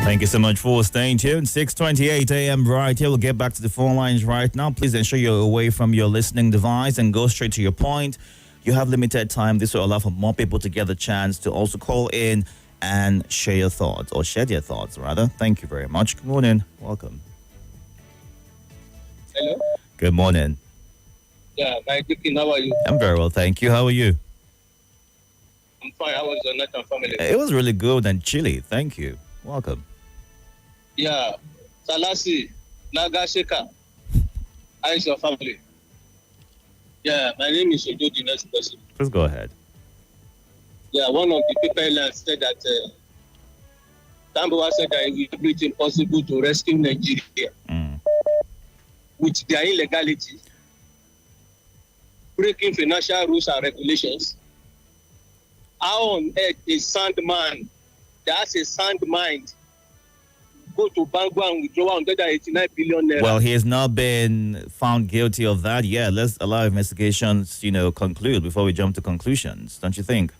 Thank you so much for staying tuned. 6:28 a.m. right here. We'll get back to the phone lines right now. Please ensure you're away from your listening device and go straight to your point. You have limited time. This will allow for more people to get the chance to also call in and share your thoughts, or share their thoughts, rather. Thank you very much. Good morning. Welcome. Hello. Good morning. Yeah, my Dicky, how are you? I'm very well, thank you. How are you? I'm fine. How was your night and family? It was really good and chilly. Thank you. Welcome. Yeah, Salasi, Nagashika. How is your family? Yeah, my name is Itodo, the next person. Please go ahead. Yeah, one of the people said that Tambawa said that it will be impossible to rescue Nigeria with their illegality, breaking financial rules and regulations. How on earth a sound man that has a sound mind go to Bangor and withdraw 189 billion naira? Well, he has not been found guilty of that yet. Let's allow investigations, conclude before we jump to conclusions, don't you think?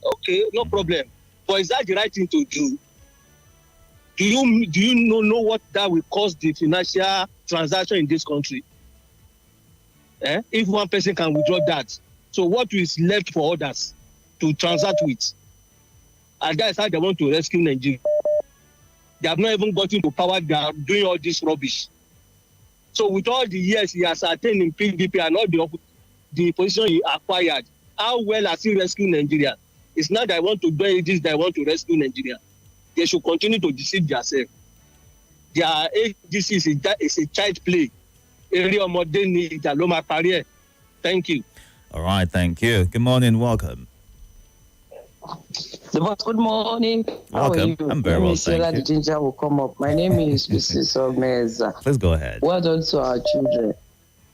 Okay, no problem. But is that the right thing to do? Do you know what that will cost the financial transaction in this country? If one person can withdraw that, so what is left for others to transact with? And that's how they want to rescue Nigeria. They have not even gotten to power. They are doing all this rubbish. So with all the years he has attained in PDP and all the position he acquired, how well has he rescued Nigeria? It's not that I want to do this, that I want to rescue Nigeria. They should continue to deceive themselves. Their AGC is a child play. Thank you. All right, thank you. Good morning, welcome. Good morning. How Welcome. are you? I'm very well, thank you. The ginger will come up. My name is Mrs. Omeza. Please go ahead. Well done to our children.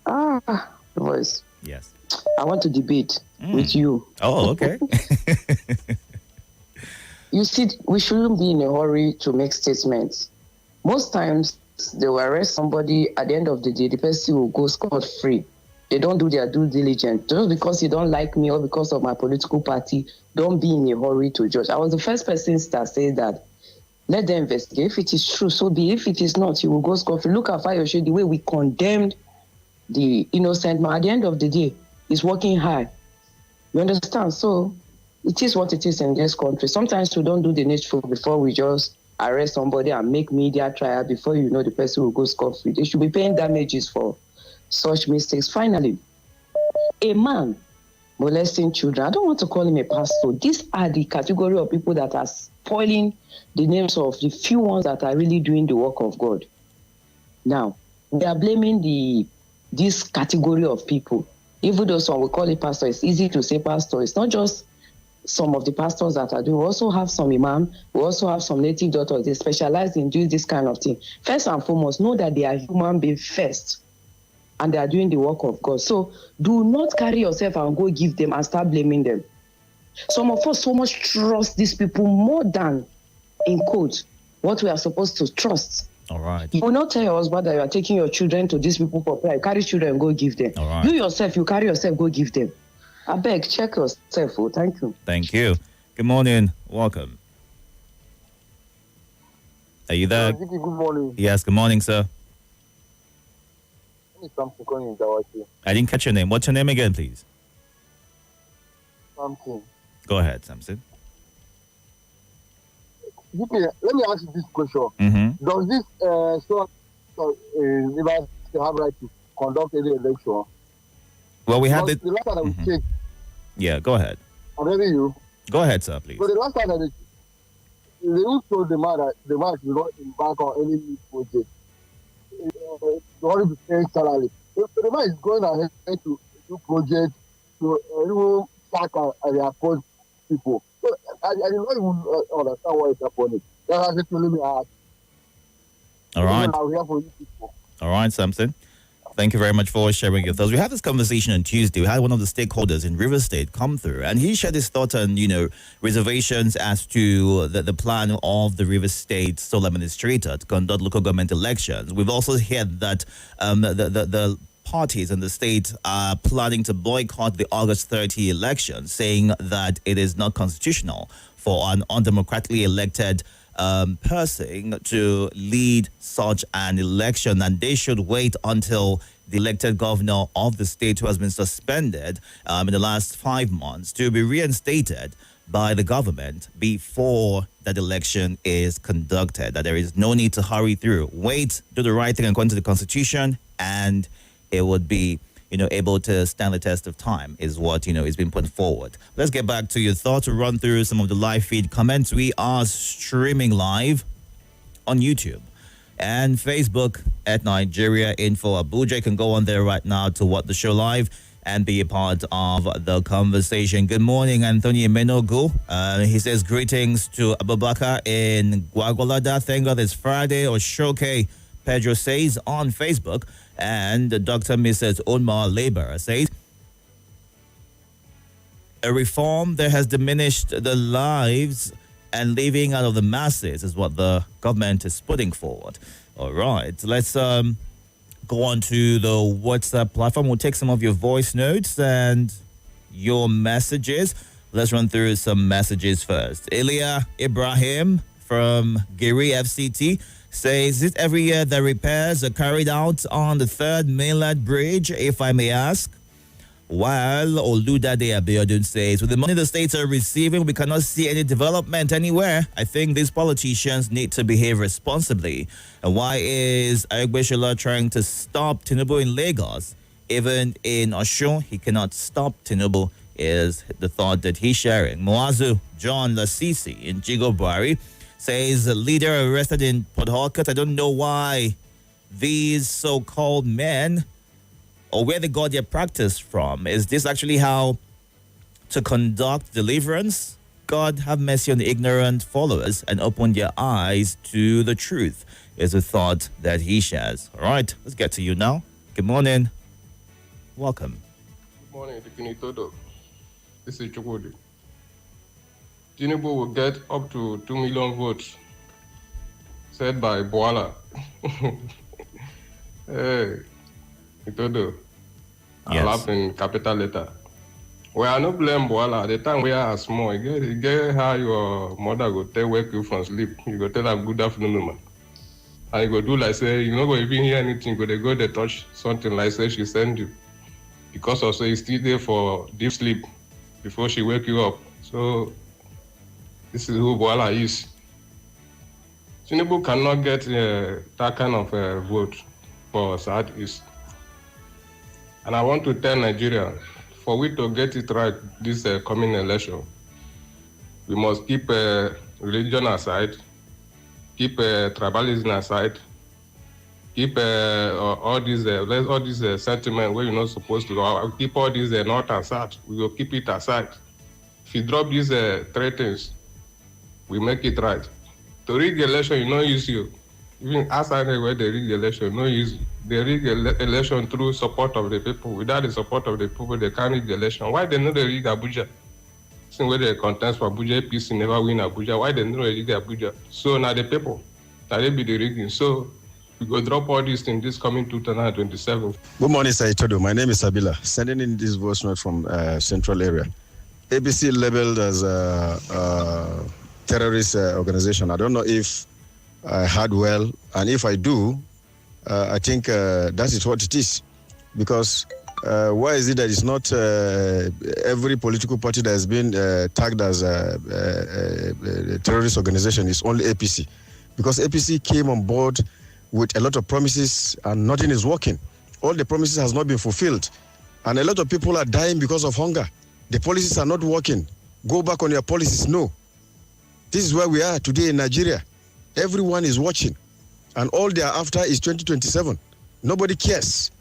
The voice. Yes. I want to debate with you. Oh, okay. You see, we shouldn't be in a hurry to make statements. Most times, they will arrest somebody. At the end of the day, the person will go scot-free. They don't do their due diligence. Just because you don't like me or because of my political party, don't be in a hurry to judge. I was the first person that said that. Let them investigate. If it is true, so be. If it is not, you will go scot-free. Look at Fayoshe, the way we condemned the innocent man. At the end of the day, he's working hard. You understand? So it is what it is in this country. Sometimes we don't do the needful before we just arrest somebody and make media trial. Before you know, the person will go scot-free. They should be paying damages for such mistakes. Finally, a man molesting children, I don't want to call him a pastor. These are the category of people that are spoiling the names of the few ones that are really doing the work of God. Now, they are blaming this category of people. Even though some will call it pastor, it's easy to say pastor. It's not just some of the pastors that are doing. We also have some imam. We also have some native doctors. They specialize in doing this kind of thing. First and foremost, know that they are human beings first, and they are doing the work of God. So do not carry yourself and go give them and start blaming them. Some of us so much trust these people more than, in quote, what we are supposed to trust. All right. You will not tell your husband that you are taking your children to these people for prayer. You carry children and go give them. All right. You yourself, you carry yourself, go give them. I beg, check yourself. Oh, thank you. Thank you. Good morning. Welcome. Are you there? Good morning. Yes, good morning, sir. Something. I didn't catch your name. What's your name again, please? Something. Go ahead, Samson. Let me ask you this question. Mm-hmm. Does this Rivers have right to conduct any election? Well, we had the last time that we checked. Yeah, go ahead. I'm hearing you. Go ahead, sir, please. So the last time that they told the man that the man should not embark on any new project. To pay salary. So the man is going ahead to do projects to everyone sack and appoint people. So I don't even understand what is happening. That's actually me ask. All right. All right, Samson. Thank you very much for sharing your thoughts. We had this conversation on Tuesday. We had one of the stakeholders in River State come through, and he shared his thoughts on, reservations as to the plan of the River State sole administrator to conduct local government elections. We've also heard that the parties in the state are planning to boycott the August 30 election, saying that it is not constitutional for an undemocratically elected person to lead such an election, and they should wait until the elected governor of the state, who has been suspended in the last 5 months, to be reinstated by the government before that election is conducted. That there is no need to hurry through. Wait, do the right thing according to the Constitution, and it would be, able to stand the test of time, is what, is being put forward. Let's get back to your thoughts. We'll run through some of the live feed comments. We are streaming live on YouTube and Facebook at Nigeria Info Abuja. You can go on there right now to watch the show live and be a part of the conversation. Good morning, Anthony Menogu. He says, greetings to Abubakar in Guagolada. Thank God it's Friday. Oshoke Pedro says on Facebook. And Dr. Mrs. Onma Labor says, a reform that has diminished the lives and living out of the masses is what the government is putting forward. All right, let's go on to the WhatsApp platform. We'll take some of your voice notes and your messages. Let's run through some messages first. Ilya Ibrahim from Giri FCT says, is it every year that repairs are carried out on the third mainland bridge, if I may ask? While Oludade Abiodun says, with the money the states are receiving, we cannot see any development anywhere. I think these politicians need to behave responsibly. And why is Ayogbeshola trying to stop Tinubu in Lagos? Even in Oshun, he cannot stop Tinubu, is the thought that he's sharing. Moazu John Lasisi in Jigo Buhari says, the leader arrested in Port Harcourt. I don't know why these so-called men, or where they got their practice from. Is this actually how to conduct deliverance? God have mercy on the ignorant followers and open their eyes to the truth, is a thought that he shares. All right, let's get to you now. Good morning. Welcome. Good morning, Itodo. This is Chukwudi. Tinubu will get up to 2 million votes, said by Boala. Hey, Itodo. Yes. I laugh in capital letter. Well, I no blame Boala. At the time we are small, you get how your mother go wake you from sleep. You go tell her good afternoon, man. And you go do like say, you no go even hear anything. Go they touch something like say she send you. Because also you still there for deep sleep before she wake you up. So this is who Boala is. Tinubu cannot get that kind of vote for Southeast. And I want to tell Nigeria, for we to get it right this coming election, we must keep religion aside, keep tribalism aside, keep all these sentiment where you're not supposed to go. Keep all these north and south. We will keep it aside. If you drop these three things, we make it right. To rig election, you know, use you. Even outside where they rig election, no use. They rig election through support of the people. Without the support of the people, they can't rig the election. Why they know they rig Abuja? Since where they contest for Abuja, APC never win Abuja. Why they know they rig Abuja? So now the people, that they be the rigging. So we go drop all these things this coming 2027. Good morning, Sir Itodo. My name is Sabila. Sending in this voice note from Central Area. ABC labeled as a terrorist organization. I don't know if I heard well, and if I do, I think that is what it is. Because why is it that it's not every political party that has been tagged as a terrorist organization is only APC? Because APC came on board with a lot of promises and nothing is working. All the promises has not been fulfilled. And a lot of people are dying because of hunger. The policies are not working. Go back on your policies. No. This is where we are today in Nigeria. Everyone is watching. And all they are after is 2027. Nobody cares.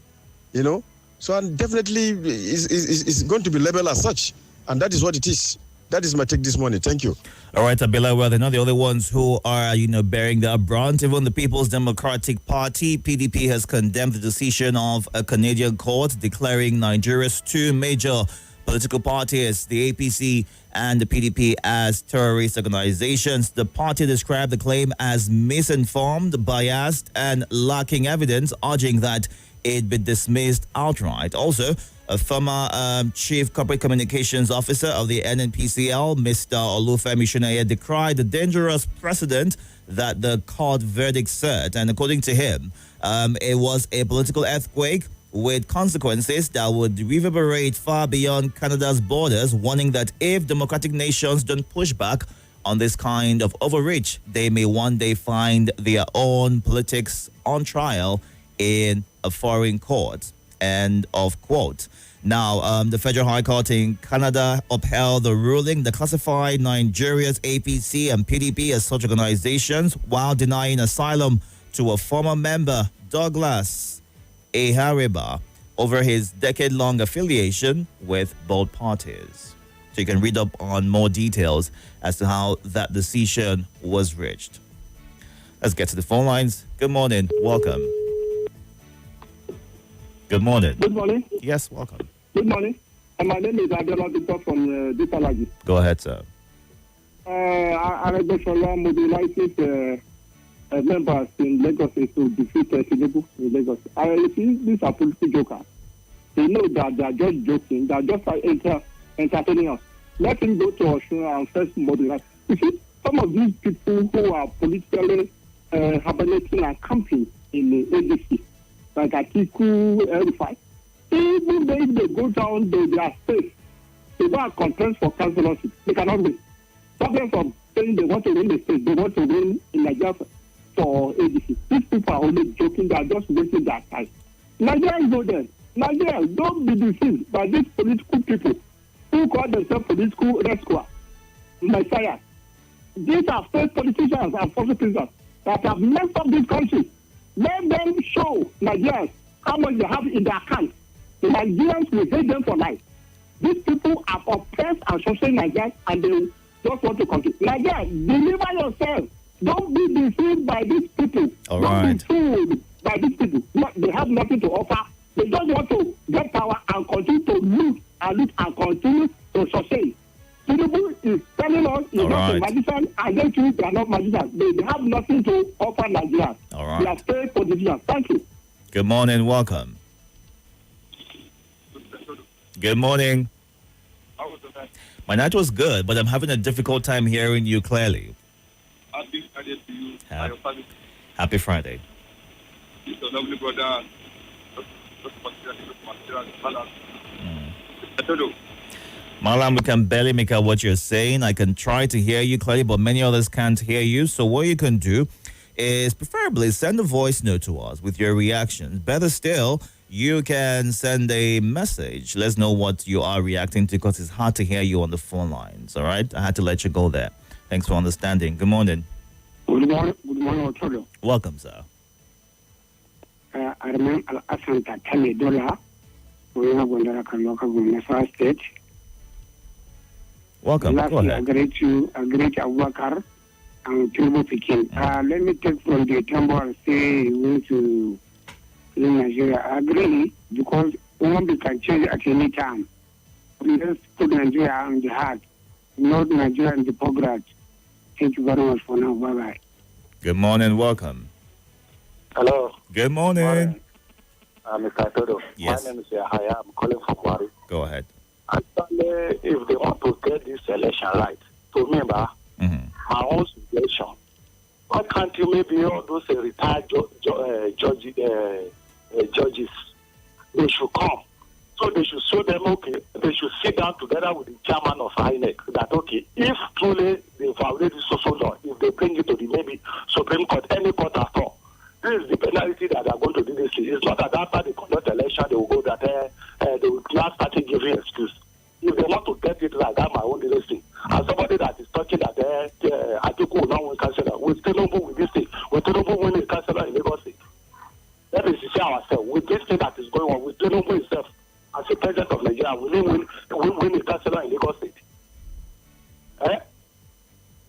You know? So definitely is going to be labeled as such. And that is what it is. That is my take this morning. Thank you. All right, Abila, well, they're not the only ones who are, bearing the brunt. Even the People's Democratic Party, PDP, has condemned the decision of a Canadian court declaring Nigeria's two major political parties, the APC and the PDP, as terrorist organizations. The party described the claim as misinformed, biased, and lacking evidence, urging that it be dismissed outright. Also, A former Chief Corporate Communications Officer of the NNPCL, Mr. Olufemi Shunaya, decried the dangerous precedent that the court verdict set. And according to him, it was a political earthquake with consequences that would reverberate far beyond Canada's borders, warning that if democratic nations don't push back on this kind of overreach, they may one day find their own politics on trial in a foreign court. End of quote. Now, the Federal High Court in Canada upheld the ruling that classified Nigeria's APC and PDP as such organizations while denying asylum to a former member, Douglas Ehariba, over his decade-long affiliation with both parties. So you can read up on more details as to how that decision was reached. Let's get to the phone lines. Good morning. Welcome. Good morning. Good morning. Yes, welcome. Good morning. My name is Adela Victor from Ditalaji. Go ahead, sir. Arabeshola mobilizes members in Lagos to defeat Tinubu in Lagos. I think these are political jokers. They know that they are just joking. They are just entertaining us. Let him go to Oshun and first mobilize. You see, some of these people who are politically hibernating and camping in the ADC, like Atiku, L5, even if they go down to their state, they go and contest for councillorship. They cannot win. Problem from saying they want to win the state, they want to win in Nigeria for ADC. These people are only joking, they are just wasting their time. Nigerians know them. Nigerians, don't be deceived by these political people who call themselves political rescuers, messiahs. These are fake politicians and false prisoners that have messed up this country. Let them show Nigerians how much they have in their account. The Nigerians will hate them for life. These people are oppressed and suffering Nigerians, and they just want to continue. Nigerians, deliver yourself. Don't be deceived by these people. All Don't right. be fooled by these people. They have nothing to offer. They just want to get power and continue to loot and continue to sustain. Tinubu is telling us he's All not a right. magician, and they too, they are not magicians. They have nothing to offer Nigerians. All right. They are fake politicians. Thank you. Good morning. Welcome. Good morning. My night was good, but I'm having a difficult time hearing you clearly. Happy Friday to you Ha- and your family. Happy Friday. It's your lovely brother. Itodo. Malam, we can barely make out what you're saying. I can try to hear you clearly, but many others can't hear you. So what you can do is preferably send a voice note to us with your reactions. Better still, you can send a message. Let's know what you are reacting to, because it's hard to hear you on the phone lines. All right? I had to let you go there. Thanks for understanding. Good morning. Good morning, Itodo. Welcome, sir. I remember Asanta $10. We have Gondara Kaloka Gumnasa State. Welcome. Last Go year, ahead. a great Abubakar and Tinubu Pekin. Let me take from the temple and say we went to Nigeria. I agree, because one can change at any time. Let's put Nigeria on the heart, not Nigeria in the progress. Thank you very much for now. Bye-bye. Good morning. Welcome. Hello. Good morning. Mr. Itodo. Yes. My name is Yahaya. I'm calling from Wari. Go ahead. Actually, if they want to get this election right, to remember my own suggestion, why can't you maybe all those retired judges, they should come. So they should show them, okay, they should sit down together with the chairman of INEC that, okay, if truly they violate the social law, if they bring it to the maybe Supreme Court, any court at all, this is the penalty that they are going to do this. It's not that after they conduct election, they will go that they will now start giving excuse. If they want to get it right, that's my own thing. And somebody that is talking that Atiku will not win councillor, we still don't with this thing. We still don't win a councillor in Lagos State. Let us see ourselves. With this thing that is going on, we still don't win itself. As a president of Nigeria, we didn't win a councillor in Lagos State.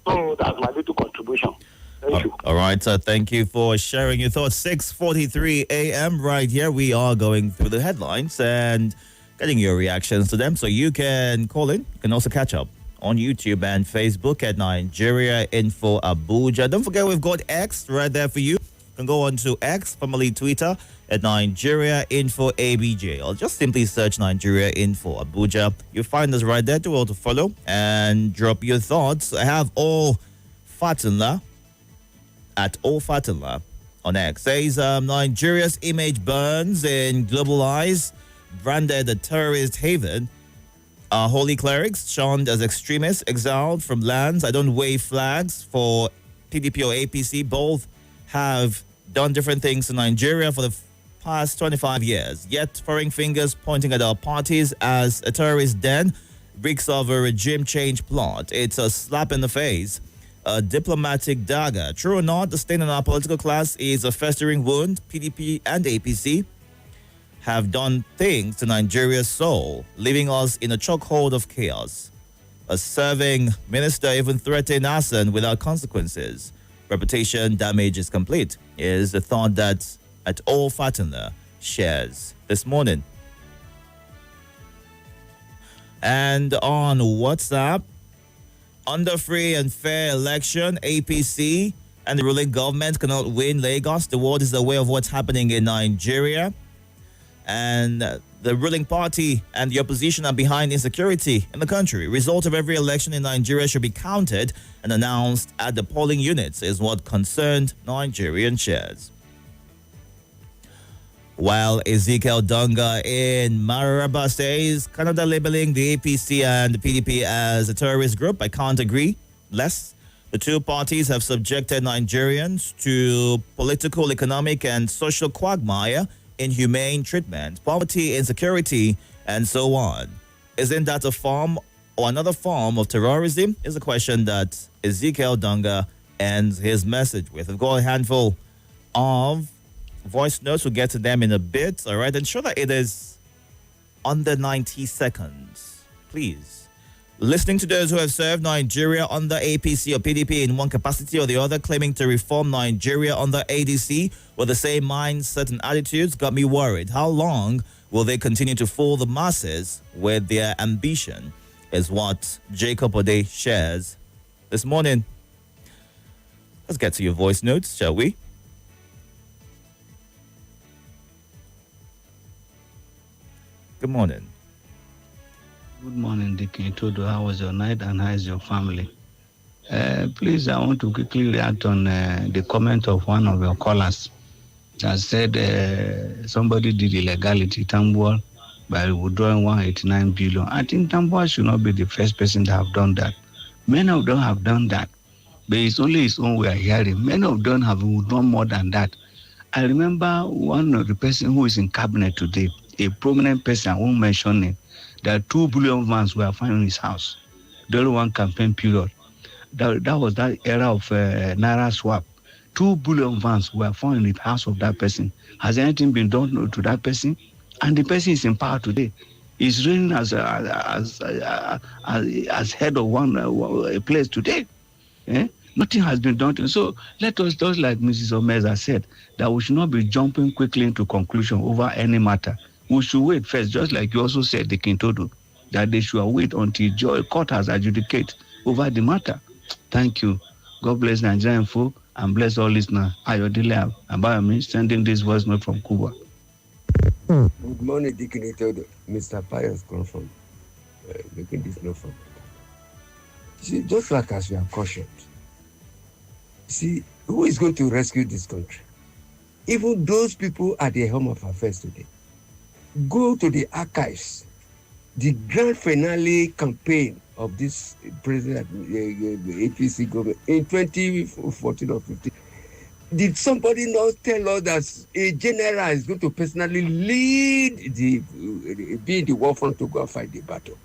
So that's my little contribution. Thank you. All right, thank you for sharing your thoughts. 6:43 a.m. right here. We are going through the headlines and getting your reactions to them. So you can call in. You can also catch up on YouTube and Facebook at Nigeria Info Abuja. Don't forget, we've got X right there for you. You can go on to X, formerly Twitter, at Nigeria Info ABJ, or just simply search Nigeria Info Abuja. You'll find us right there to follow and drop your thoughts. I have all Fatunla at all Fatunla on X. Says Nigeria's image burns in global eyes, branded a terrorist haven. Holy clerics shunned as extremists, exiled from lands. I don't wave flags for PDP or APC. Both have done different things in Nigeria for the past 25 years. Yet foreign fingers pointing at our parties as a terrorist den reeks of a regime change plot. It's a slap in the face, a diplomatic dagger. True or not, the stain in our political class is a festering wound. PDP and APC have done things to Nigeria's soul, leaving us in a chokehold of chaos. A serving minister even threatened arson without consequences. Reputation damage is complete, is the thought that at all Fatunla shares this morning. And on WhatsApp, under free and fair election, APC and the ruling government cannot win Lagos. The world is aware of what's happening in Nigeria. And the ruling party and the opposition are behind insecurity in the country. Result of every election in Nigeria should be counted and announced at the polling units, is what concerned Nigerian shares. While Ezekiel Dunga in Mararaba says Canada labeling the APC and the PDP as a terrorist group, I can't agree less. The two parties have subjected Nigerians to political, economic, and social quagmire, inhumane treatment, poverty, insecurity, and so on. Isn't that a form or another form of terrorism? Is a question that Ezekiel Dunga ends his message with. I've got a handful of voice notes. We'll get to them in a bit. All right. Ensure that it is under 90 seconds, please. Listening to those who have served Nigeria under APC or PDP in one capacity or the other, claiming to reform Nigeria under ADC with the same mindset and attitudes, got me worried. How long will they continue to fool the masses with their ambition, is what Jacob Ode shares this morning. Let's get to your voice notes, shall we? Good morning. Good morning, Dick Itodo. How was your night and how is your family? Please, I want to quickly react on the comment of one of your callers that said somebody did illegality, Tambuwal, by withdrawing 189 billion. I think Tambuwal should not be the first person to have done that. Many of them have done that, but it's only his own we are hearing. Many of them have withdrawn more than that. I remember one of the person who is in cabinet today, a prominent person, I won't mention it, that 2 billion vans were found in his house during one campaign period. That was that era of Naira swap. 2 billion vans were found in the house of that person. Has anything been done to that person? And the person is in power today. He's reigning as head of a place today. Nothing has been done to him. So let us, just like Mrs. Omeza said, that we should not be jumping quickly into conclusion over any matter. We should wait first, just like you also said, the Kintodo, that they should wait until court has adjudicated over the matter. Thank you. God bless Nigeria Info and bless all listeners. Ayodele Abayami sending this voice note from Cuba. Good morning, Deacon Itodo. Mr. Pius confirmed. Making this note from. See, just like as we are cautioned, see, who is going to rescue this country? Even those people at the helm of affairs today. Go to the archives. The grand finale campaign of this president, APC government, in 2014 or 15. Did somebody not tell us that a general is going to personally lead be in the war front to go and fight the battle?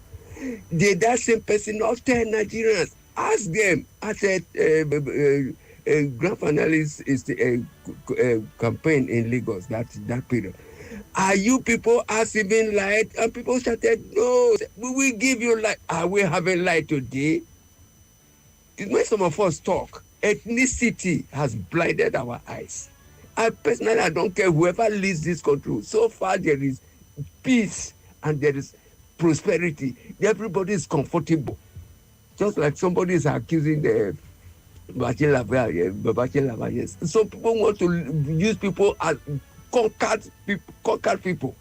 Did that same person not tell Nigerians, ask them at a grand finale is the campaign in Lagos that period? Are you people receiving light? And people started, no, we will give you light. Are we having light today? When some of us talk, ethnicity has blinded our eyes. I personally, I don't care whoever leads this country. So far, there is peace and there is prosperity. Everybody is comfortable. Just like somebody is accusing Yes. So people want to use people as conquered people.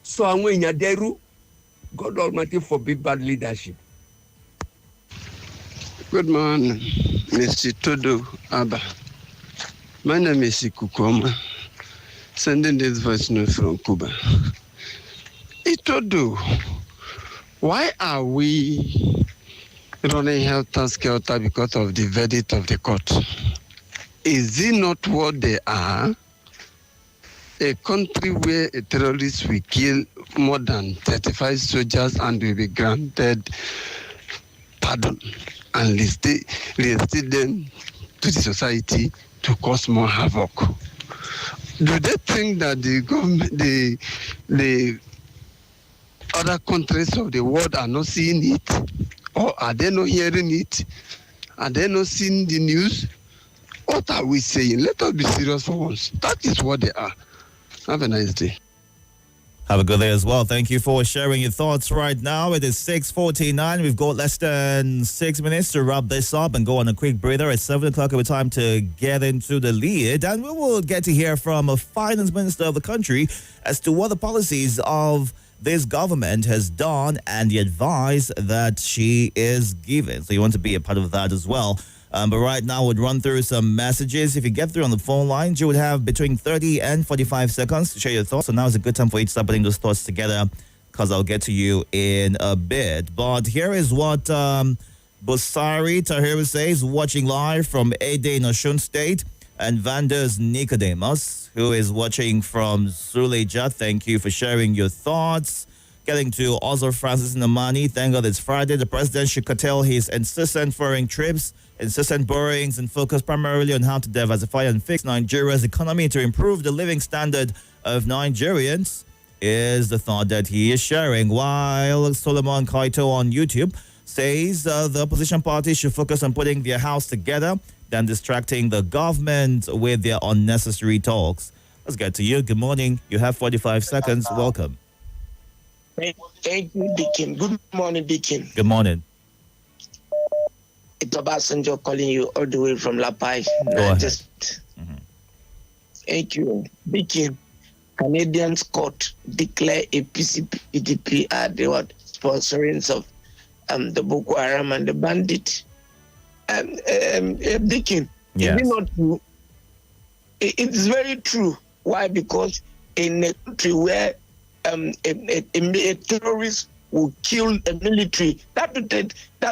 So àwọn èèyàn dẹrú, God Almighty forbid bad leadership. Good morning, Mr. Itodo Abba. My name is Ikukoma, sending this voice note from Cuba. Itodo, why are we running helter-skelter because of the verdict of the court? Is it not what they are? A country where a terrorist will kill more than 35 soldiers and will be granted pardon and reinstate them to the society to cause more havoc. Do they think that the government, the other countries of the world are not seeing it? Or are they not hearing it? Are they not seeing the news? What are we saying? Let us be serious for once. That is what they are. Have a nice day. Have a good day as well. Thank you for sharing your thoughts right now. It is 6:49. We've got less than 6 minutes to wrap this up and go on a quick breather. At 7 o'clock, it'll be time to get into the lead. And we will get to hear from a finance minister of the country as to what the policies of this government has done and the advice that she is giving. So you want to be a part of that as well. But right now, we'll run through some messages. If you get through on the phone lines, you would have between 30 and 45 seconds to share your thoughts. So now is a good time for you to start putting those thoughts together because I'll get to you in a bit. But here is what Bosari Tahiru says, watching live from Ede in Osun State, and Vanders Nicodemus, who is watching from Suleja. Thank you for sharing your thoughts. Getting to Oscar Francis Namani, thank God it's Friday. The president should curtail his incessant foreign trips, incessant borrowings, and focus primarily on how to diversify and fix Nigeria's economy to improve the living standard of Nigerians, is the thought that he is sharing. While Solomon Kaito on YouTube says the opposition parties should focus on putting their house together than distracting the government with their unnecessary talks. Let's get to you. Good morning. You have 45 seconds. Welcome. Thank you, Deacon. Good morning, Deacon. Good morning. It's Obasanjo calling you all the way from La Paz. Thank you, Deacon. Canadian court declare a PCPDP at the sponsorings of the Boko Haram and the bandit. Deacon, yes. Is it not true? It's very true. Why? Because in a country where a terrorist will kill a military, that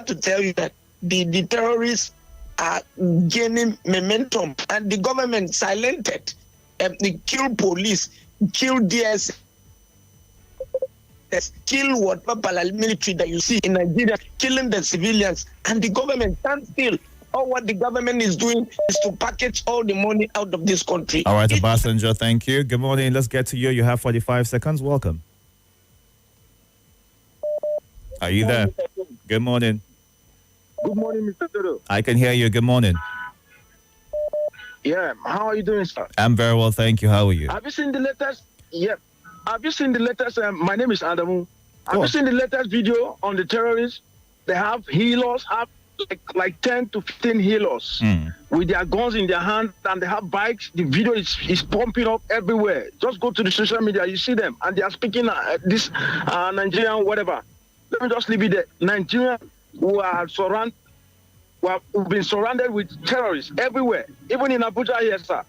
to tell you that the terrorists are gaining momentum and the government silenced they kill police, kill DS, kill whatever paramilitary that you see in Nigeria, killing the civilians, and the government stands still. All what the government is doing is to package all the money out of this country. All right, Obasanjo, thank you. Good morning. Let's get to you. You have 45 seconds. Welcome. Are you there? Good morning. Good morning, Mr. Itodo. I can hear you. Good morning. Yeah, how are you doing, sir? I'm very well, thank you. How are you? Have you seen the latest? Yeah. Have you seen the latest? My name is Adamu. Have you seen the latest video on the terrorists? They have healers, have like 10 to 15 healers with their guns in their hand, and they have bikes. The video is pumping up everywhere. Just go to the social media, you see them, and they are speaking this Nigerian whatever. Let me just leave it there. Nigerian who are surrounded. We've been surrounded with terrorists everywhere, even in Abuja here, sir.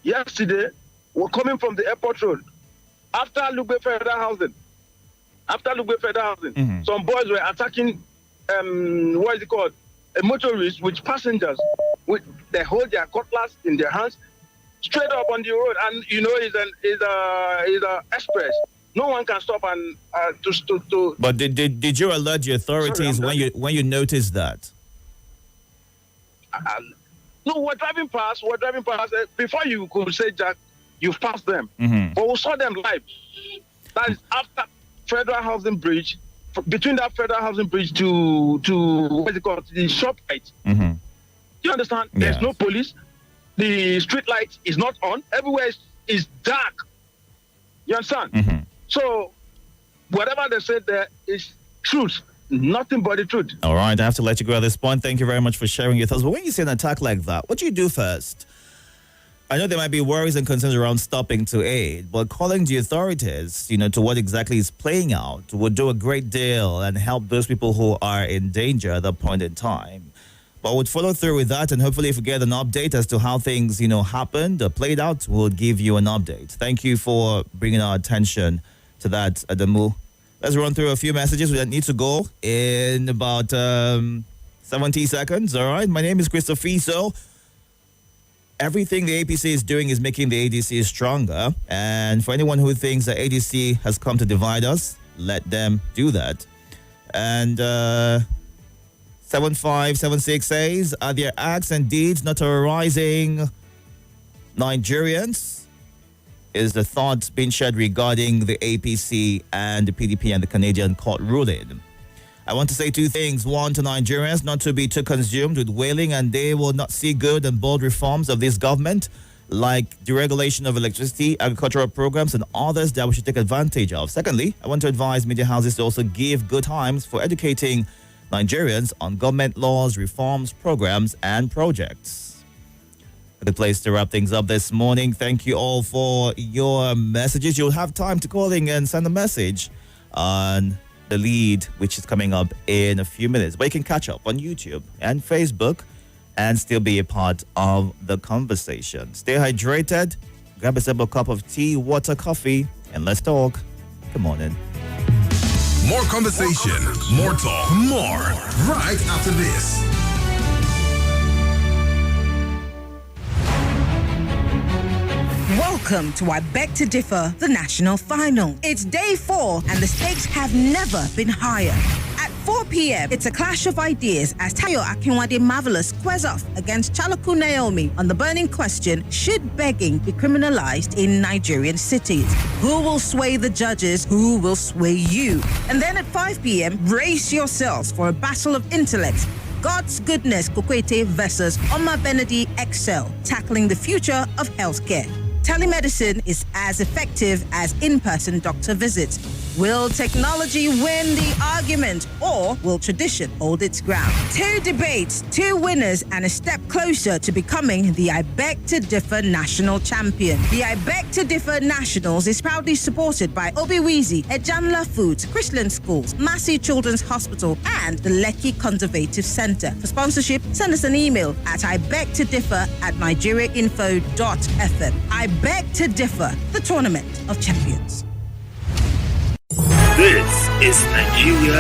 Yesterday, we're coming from the airport road. After Lugbe Federal Housing, some boys were attacking, what is it called? A motorist with passengers. They hold their cutlass in their hands, straight up on the road. And, you know, it's an express. No one can stop and to. But did you alert the authorities when you noticed that? No, we're driving past. Before you could say, Jack, you passed them. Mm-hmm. But we saw them live. That is after Federal Housing Bridge, between that Federal Housing Bridge to what is it called? The ShopRite. Mm-hmm. You understand? Yeah. There's no police. The street light is not on. Everywhere is dark. You understand? Mm-hmm. So, whatever they said there is truth. Nothing but the truth. All right, I have to let you go at this point. Thank you very much for sharing your thoughts. But when you see an attack like that, what do you do first? I know there might be worries and concerns around stopping to aid, but calling the authorities, to what exactly is playing out would do a great deal and help those people who are in danger at that point in time. But we'll follow through with that, and hopefully if we get an update as to how things, happened or played out, we'll give you an update. Thank you for bringing our attention to that, Adamu. Let's run through a few messages. We need to go in about 70 seconds, all right? My name is Christopher Fiso. Everything the APC is doing is making the ADC stronger. And for anyone who thinks that ADC has come to divide us, let them do that. And 7576 says, are their acts and deeds not terrorizing Nigerians? Is the thoughts being shared regarding the APC and the PDP and the Canadian court ruling. I want to say two things. One, to Nigerians, not to be too consumed with wailing, and they will not see good and bold reforms of this government, like deregulation of electricity, agricultural programs, and others that we should take advantage of. Secondly, I want to advise media houses to also give good times for educating Nigerians on government laws, reforms, programs, and projects. The place to wrap things up this morning. Thank you all for your messages. You'll have time to call in and send a message on the lead, which is coming up in a few minutes. But you can catch up on YouTube and Facebook and still be a part of the conversation. Stay hydrated, grab yourself a cup of tea, water, coffee, and let's talk. Good morning. More conversation, more talk, more right after this. Welcome to I Beg to Differ, the national final. It's day 4 and the stakes have never been higher. At 4 p.m., it's a clash of ideas as Tayo Akinwade Marvelous squares off against Chaloku Naomi on the burning question, should begging be criminalized in Nigerian cities? Who will sway the judges? Who will sway you? And then at 5 p.m., brace yourselves for a battle of intellects. God's Goodness Kokwete versus Omar Benedi Excel, tackling the future of healthcare. Telemedicine is as effective as in-person doctor visits. Will technology win the argument, or will tradition hold its ground? 2 debates, 2 winners, and a step closer to becoming the I Beg to Differ national champion. The I Beg to Differ Nationals is proudly supported by Obiwizi, Ejanla Foods, Chrisland Schools, Massey Children's Hospital, and the Lekki Conservative Center. For sponsorship, send us an email at ibegtodiffer@nigeriainfo.fm. I Beg to Differ, the Tournament of Champions. This is Nigeria.